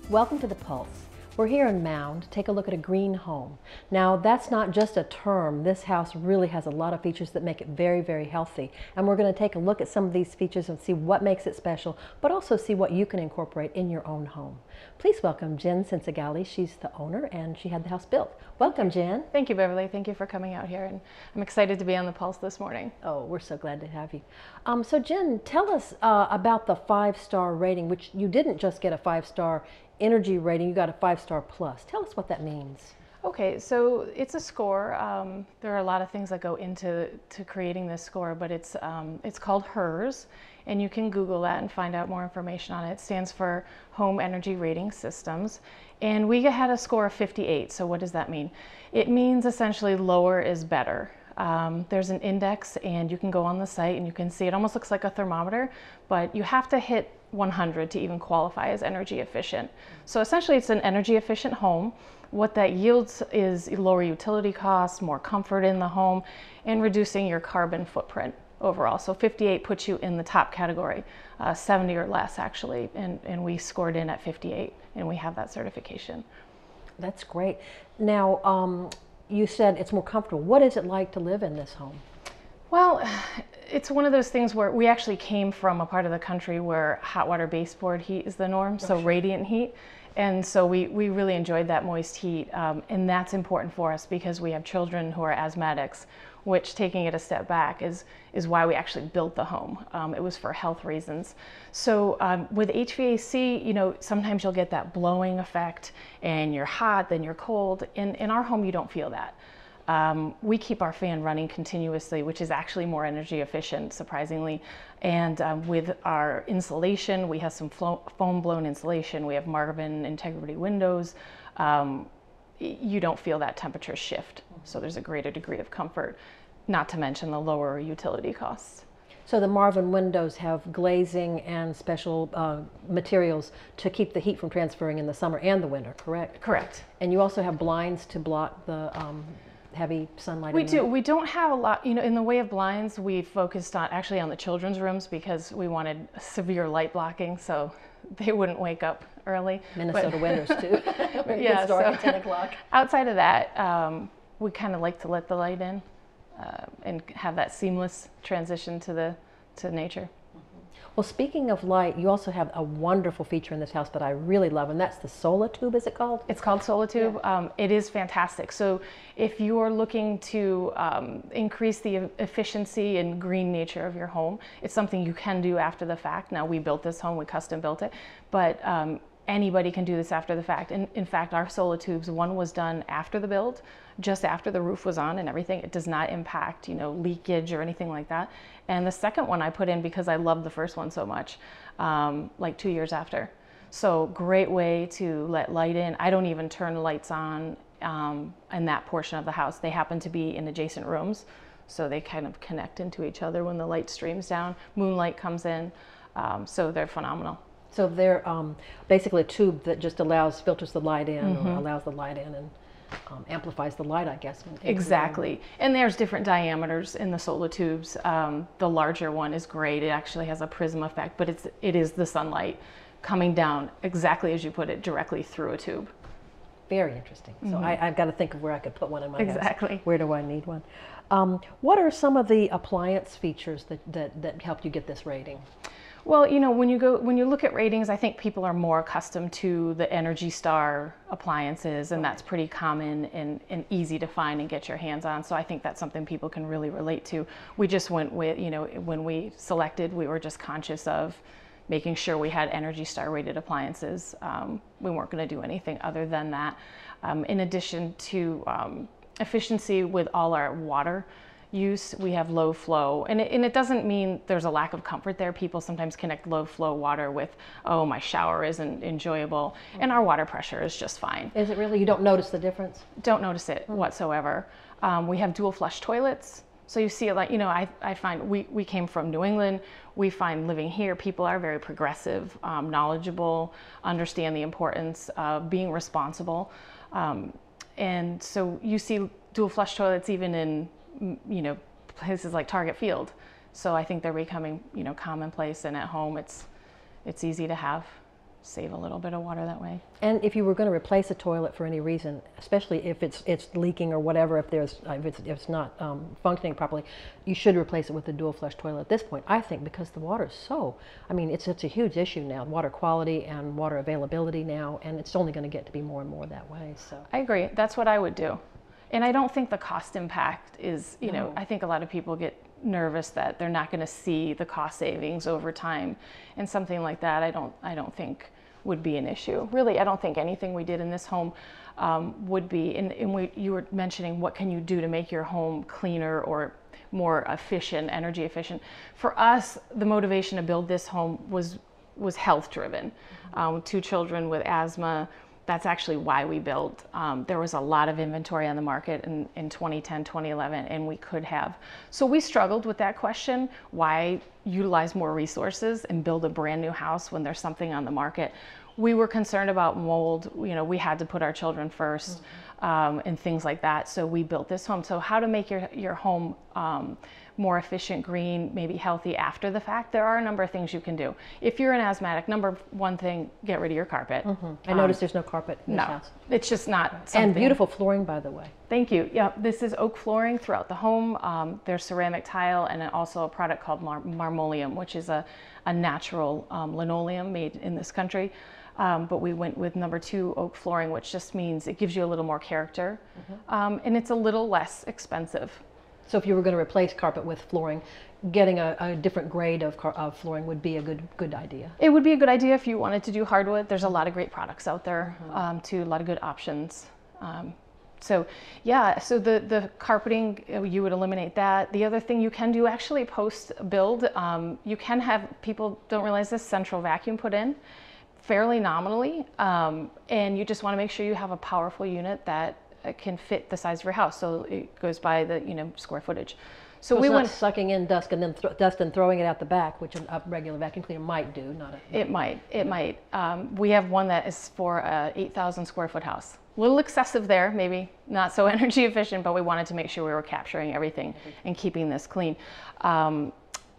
Welcome to The Pulse. We're here in Mound to take a look at a green home. Now, that's not just a term. This house really has a lot of features that make it very, very healthy. And we're going to take a look at some of these features and see what makes it special, but also see what you can incorporate in your own home. Please welcome Jen Sensigali. She's the owner and she had the house built. Welcome, Jen. Thank you, Beverly. Thank you for coming out here. And I'm excited to be on The Pulse this morning. Oh, we're so glad to have you. So Jen, tell us about the 5-star rating, which you didn't just get a 5-star energy rating, you got a 5-star plus. Tell us what that means. Okay, so it's a score. There are a lot of things that go into creating this score, but it's called HERS, and you can Google that and find out more information on it. It stands for Home Energy Rating Systems, and we had a score of 58. So what does that mean? It means essentially lower is better. There's an index, and you can go on the site and you can see it almost looks like a thermometer, but you have to hit 100 to even qualify as energy efficient. So essentially it's an energy efficient home. What that yields is lower utility costs, more comfort in the home, and reducing your carbon footprint overall. So 58 puts you in the top category, 70 or less actually, and we scored in at 58 and we have that certification. That's great. Now, you said it's more comfortable. What is it like to live in this home? Well, it's one of those things where we actually came from a part of the country where hot water baseboard heat is the norm, so radiant heat. And so we really enjoyed that moist heat. And that's important for us because we have children who are asthmatics, which, taking it a step back, is why we actually built the home. It was for health reasons. So with HVAC, you know, sometimes you'll get that blowing effect and you're hot, then you're cold. In our home, you don't feel that. We keep our fan running continuously, which is actually more energy efficient, surprisingly. And with our insulation, we have some foam blown insulation. We have Marvin integrity windows. You don't feel that temperature shift. So there's a greater degree of comfort, not to mention the lower utility costs. So the Marvin windows have glazing and special materials to keep the heat from transferring in the summer and the winter, correct? Correct. And you also have blinds to block the heavy sunlight? We do. We don't have a lot, you know, in the way of blinds. We focused on the children's rooms because we wanted severe light blocking so they wouldn't wake up early. Minnesota winters too. Yeah, it's dark at 10 o'clock. Outside of that, we kind of like to let the light in and have that seamless transition to nature. Well, speaking of light, you also have a wonderful feature in this house that I really love, and that's the solar tube, is it called? It's called solar tube. Yeah. It is fantastic. So if you're looking to increase the efficiency and green nature of your home, it's something you can do after the fact. Now, we built this home, we custom built it, but anybody can do this after the fact. And in fact, our solar tubes, one was done after the build, just after the roof was on and everything. It does not impact, you know, leakage or anything like that. And the second one I put in because I loved the first one so much, like 2 years after. So great way to let light in. I don't even turn the lights on in that portion of the house. They happen to be in adjacent rooms, so they kind of connect into each other when the light streams down. Moonlight comes in, so they're phenomenal. So they're basically a tube that just filters the light in, or allows the light in and amplifies the light, I guess. Exactly. And there's different diameters in the solar tubes. The larger one is great. It actually has a prism effect, but it is the sunlight coming down exactly as you put it, directly through a tube. Very interesting. So I've got to think of where I could put one in my house. Exactly. Where do I need one? What are some of the appliance features that helped you get this rating? Well, you know, when you look at ratings, I think people are more accustomed to the Energy Star appliances, and that's pretty common and easy to find and get your hands on. So I think that's something people can really relate to. We just went with, you know, when we selected, we were just conscious of making sure we had Energy Star rated appliances. We weren't going to do anything other than that. In addition to efficiency with all our water use, we have low flow, and it doesn't mean there's a lack of comfort there. People sometimes connect low flow water with, oh, my shower isn't enjoyable, and our water pressure is just fine. Is it really? You don't notice the difference? Don't notice it whatsoever. We have dual flush toilets, so you see it, like, you know, I find we came from New England. We find living here, people are very progressive, knowledgeable, understand the importance of being responsible, and so you see dual flush toilets even in, you know, places like Target Field. So I think they're becoming, you know, commonplace, and at home it's easy to have. save a little bit of water that way. And if you were going to replace a toilet for any reason, especially if it's leaking or whatever, if it's not functioning properly, you should replace it with a dual flush toilet at this point, I think, because the water is so, I mean, it's a huge issue now, water quality and water availability now, and it's only going to get to be more and more that way. So I agree. That's what I would do. And I don't think the cost impact is, you know, I think a lot of people get nervous that they're not going to see the cost savings over time, and something like that I don't think would be an issue. Really, I don't think anything we did in this home would be. And you were mentioning what can you do to make your home cleaner or more efficient, energy efficient. For us, the motivation to build this home was health driven. 2 children with asthma. That's actually why we built. There was a lot of inventory on the market in 2010, 2011, and we could have. So we struggled with that question, why utilize more resources and build a brand new house when there's something on the market? We were concerned about mold. You know, we had to put our children first, and things like that. So we built this home. So how to make your home more efficient, green, maybe healthy after the fact. There are a number of things you can do. If you're an asthmatic, number one thing, get rid of your carpet. I noticed there's no carpet in this house. It's just not something. And beautiful flooring, by the way. Thank you. Yeah, this is oak flooring throughout the home. There's ceramic tile and also a product called marmoleum, which is a natural linoleum made in this country. But we went with number 2 oak flooring, which just means it gives you a little more character, and it's a little less expensive. So if you were going to replace carpet with flooring, getting a different grade of flooring would be a good idea. It would be a good idea if you wanted to do hardwood. There's a lot of great products out there, too, a lot of good options. So yeah, so the carpeting, you would eliminate that. The other thing you can do actually post-build, you can have, people don't realize this, central vacuum put in fairly nominally, and you just want to make sure you have a powerful unit that can fit the size of your house, so it goes by the square footage. So we went sucking in dust and then dust and throwing it out the back, which a regular vacuum cleaner might do. It might. We have one that is for a 8,000 square foot house. A little excessive there, maybe not so energy efficient, but we wanted to make sure we were capturing everything and keeping this clean.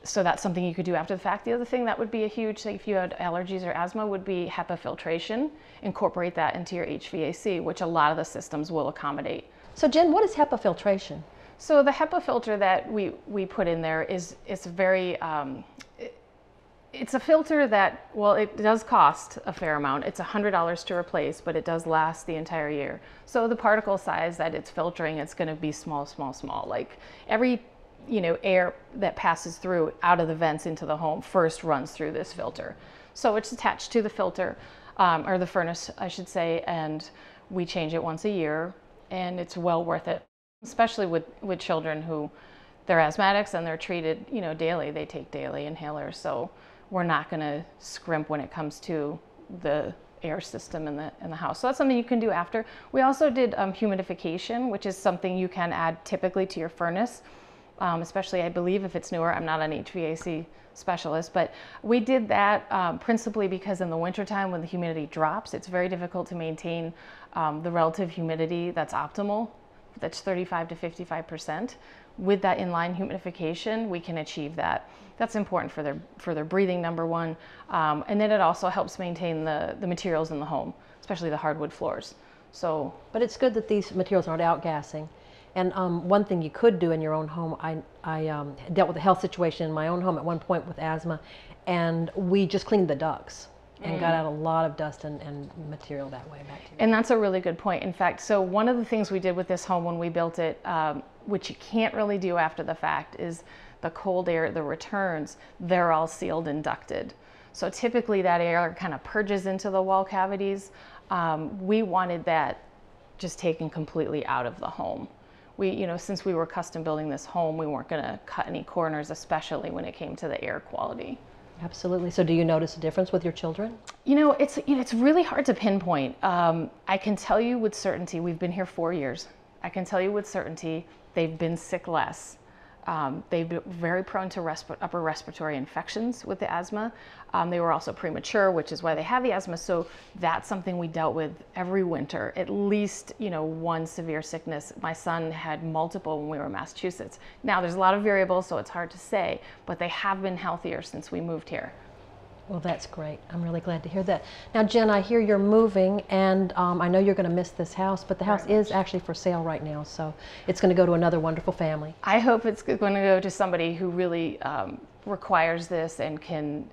So that's something you could do after the fact. The other thing that would be a huge thing if you had allergies or asthma would be HEPA filtration. Incorporate that into your HVAC, which a lot of the systems will accommodate. So Jen, what is HEPA filtration? So the HEPA filter that we put in there it's a filter that, well, it does cost a fair amount. It's $100 to replace, but it does last the entire year. So the particle size that it's filtering, it's going to be small. Like every air that passes through out of the vents into the home first runs through this filter. So it's attached to the filter, or the furnace, I should say, and we change it once a year, and it's well worth it, especially with children who, they're asthmatics and they're treated, daily. They take daily inhalers, so we're not going to scrimp when it comes to the air system in the house. So that's something you can do after. We also did humidification, which is something you can add typically to your furnace. Especially, I believe, if it's newer. I'm not an HVAC specialist, but we did that principally because in the wintertime when the humidity drops, it's very difficult to maintain the relative humidity that's optimal. That's 35 to 55%. With that inline humidification, we can achieve that. That's important for their breathing, number one, and then it also helps maintain the materials in the home, especially the hardwood floors. So, but it's good that these materials aren't outgassing. And one thing you could do in your own home, I dealt with a health situation in my own home at one point with asthma, and we just cleaned the ducts and got out a lot of dust and material that way. And that's a really good point. In fact, so one of the things we did with this home when we built it, which you can't really do after the fact, is the cold air, the returns, they're all sealed and ducted. So typically that air kind of purges into the wall cavities. We wanted that just taken completely out of the home. Since we were custom building this home, we weren't going to cut any corners, especially when it came to the air quality. Absolutely. So do you notice a difference with your children? It's really hard to pinpoint. I can tell you with certainty, we've been here 4 years. I can tell you with certainty, they've been sick less. They've been very prone to upper respiratory infections with the asthma. They were also premature, which is why they have the asthma. So that's something we dealt with every winter, at least, one severe sickness. My son had multiple when we were in Massachusetts. Now there's a lot of variables, so it's hard to say, but they have been healthier since we moved here. Well, that's great. I'm really glad to hear that. Now, Jen, I hear you're moving, and I know you're going to miss this house, but the house is actually for sale right now, so it's going to go to another wonderful family. I hope it's going to go to somebody who really requires this and can,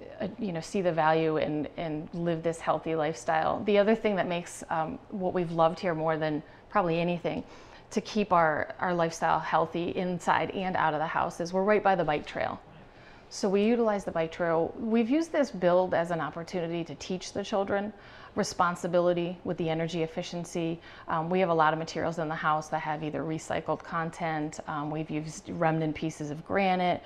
see the value and live this healthy lifestyle. The other thing that makes what we've loved here more than probably anything to keep our lifestyle healthy inside and out of the house is we're right by the bike trail. So we utilize the bike trail. We've used this build as an opportunity to teach the children responsibility with the energy efficiency. We have a lot of materials in the house that have either recycled content. We've used remnant pieces of granite.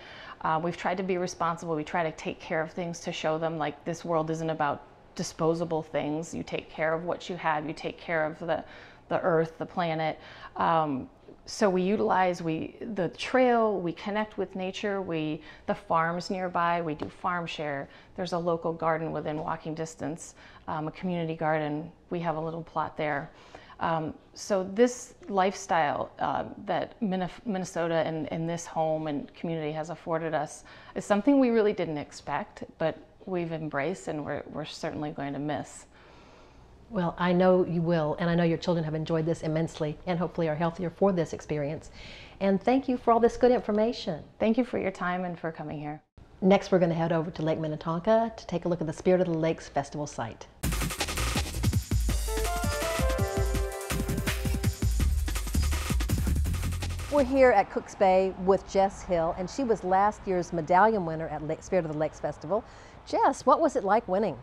We've tried to be responsible. We try to take care of things to show them like this world isn't about disposable things. You take care of what you have. You take care of the earth, the planet. So we utilize the trail, we connect with nature, the farms nearby, we do farm share. There's a local garden within walking distance, a community garden. We have a little plot there. So this lifestyle that Minnesota and this home and community has afforded us is something we really didn't expect, but we've embraced and we're certainly going to miss. Well, I know you will, and I know your children have enjoyed this immensely and hopefully are healthier for this experience. And thank you for all this good information. Thank you for your time and for coming here. Next, we're going to head over to Lake Minnetonka to take a look at the Spirit of the Lakes Festival site. We're here at Cooks Bay with Jess Hill, and she was last year's medallion winner at Spirit of the Lakes Festival. Jess, what was it like winning?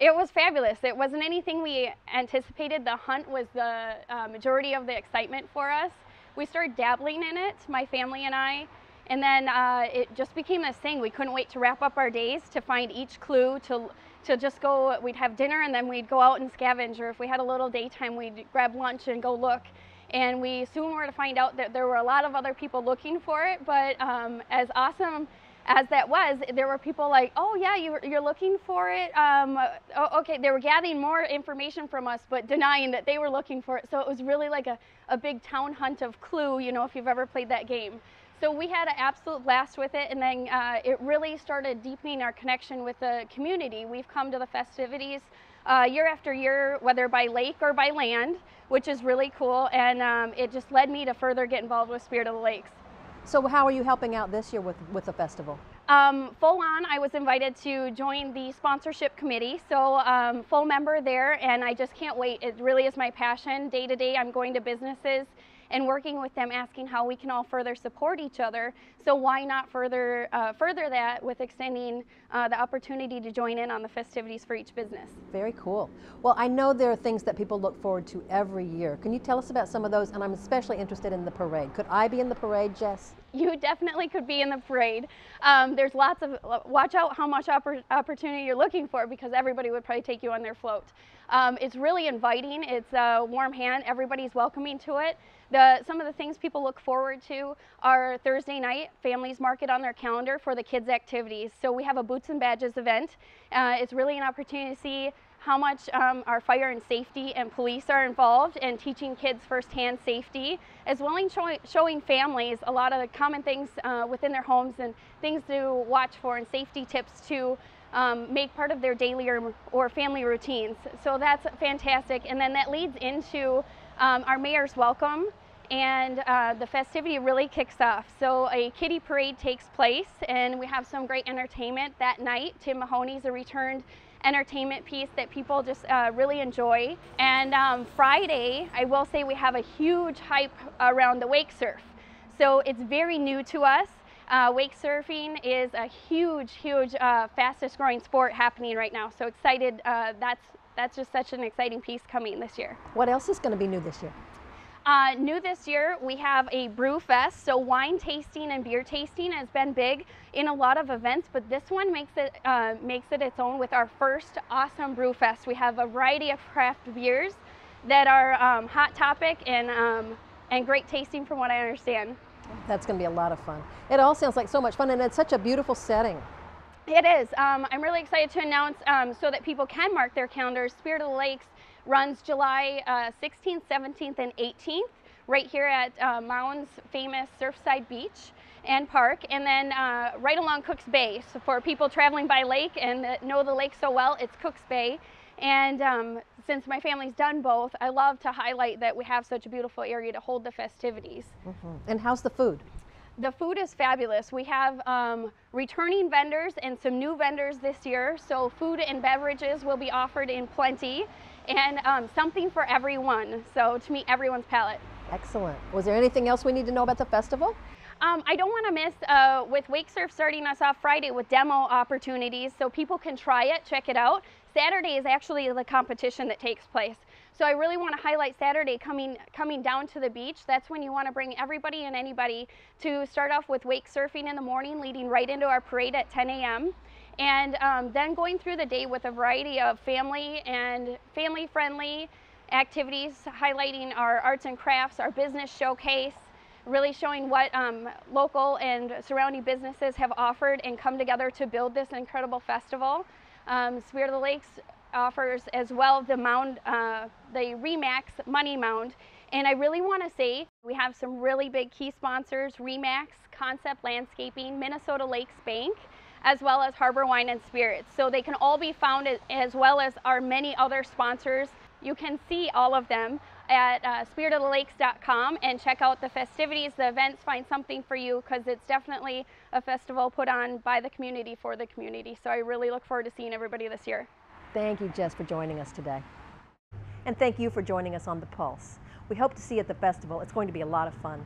It was fabulous. It wasn't anything we anticipated. The hunt was the majority of the excitement for us. We started dabbling in it, my family and I, and then it just became this thing. We couldn't wait to wrap up our days to find each clue, to just go. We'd have dinner and then we'd go out and scavenge, or if we had a little daytime, we'd grab lunch and go look. And we soon were to find out that there were a lot of other people looking for it, but as awesome as that was, there were people like, oh yeah, you're looking for it. Okay, they were gathering more information from us, but denying that they were looking for it. So it was really like a big town hunt of Clue, if you've ever played that game. So we had an absolute blast with it, and then it really started deepening our connection with the community. We've come to the festivities year after year, whether by lake or by land, which is really cool, and it just led me to further get involved with Spirit of the Lakes. So how are you helping out this year with the festival? Full on, I was invited to join the sponsorship committee, so full member there, and I just can't wait. It really is my passion. Day to day, I'm going to businesses and working with them, asking how we can all further support each other. So why not further that with extending the opportunity to join in on the festivities for each business. Very cool. Well, I know there are things that people look forward to every year. Can you tell us about some of those? And I'm especially interested in the parade. Could I be in the parade, Jess? You definitely could be in the parade. There's lots of, watch out how much opportunity you're looking for, because everybody would probably take you on their float. It's really inviting. It's a warm hand. Everybody's welcoming to it. Some of the things people look forward to are Thursday night, families mark it on their calendar for the kids' activities. So we have a Boots and Badges event. It's really an opportunity to see how much our fire and safety and police are involved in teaching kids firsthand safety, as well as showing families a lot of the common things within their homes and things to watch for and safety tips to make part of their daily or family routines. So that's fantastic. And then that leads into our mayor's welcome, and the festivity really kicks off. So a kiddie parade takes place, and we have some great entertainment that night. Tim Mahoney's a returned entertainment piece that people just really enjoy. And Friday, I will say we have a huge hype around the wake surf. So it's very new to us. Wake surfing is a huge, fastest growing sport happening right now. So excited, that's just such an exciting piece coming this year. What else is going to be new this year? New this year, we have a brew fest. So wine tasting and beer tasting has been big in a lot of events, but this one makes it its own with our first awesome brew fest. We have a variety of craft beers that are hot topic and great tasting from what I understand. That's going to be a lot of fun. It all sounds like so much fun, and it's such a beautiful setting. It is. I'm really excited to announce so that people can mark their calendars. Spirit of the Lakes runs July 16th, 17th, and 18th right here at Mound's famous Surfside Beach. and park, and then right along Cooks Bay. So for people traveling by lake and that know the lake so well, it's Cooks Bay. And since my family's done both, I love to highlight that we have such a beautiful area to hold the festivities. And how's the food? The food is fabulous. We have returning vendors and some new vendors this year. So food and beverages will be offered in plenty, and something for everyone. So to meet everyone's palate. Excellent. Was there anything else we need to know about the festival? I don't want to miss with Wake Surf starting us off Friday with demo opportunities, so people can try it, check it out. Saturday is actually the competition that takes place. So I really want to highlight Saturday coming down to the beach. That's when you want to bring everybody and anybody to start off with wake surfing in the morning, leading right into our parade at 10 a.m. And then going through the day with a variety of family and family-friendly activities, highlighting our arts and crafts, our business showcase, really showing what local and surrounding businesses have offered and come together to build this incredible festival. Spirit of the Lakes offers as well the Mound, the Remax Money Mound. And I really want to say we have some really big key sponsors: Remax, Concept Landscaping, Minnesota Lakes Bank, as well as Harbor Wine and Spirits. So they can all be found, as well as our many other sponsors. You can see all of them at spiritoftheLakes.com and check out the festivities, the events, find something for you, because it's definitely a festival put on by the community for the community. So I really look forward to seeing everybody this year. Thank you, Jess, for joining us today. And thank you for joining us on The Pulse. We hope to see you at the festival. It's going to be a lot of fun.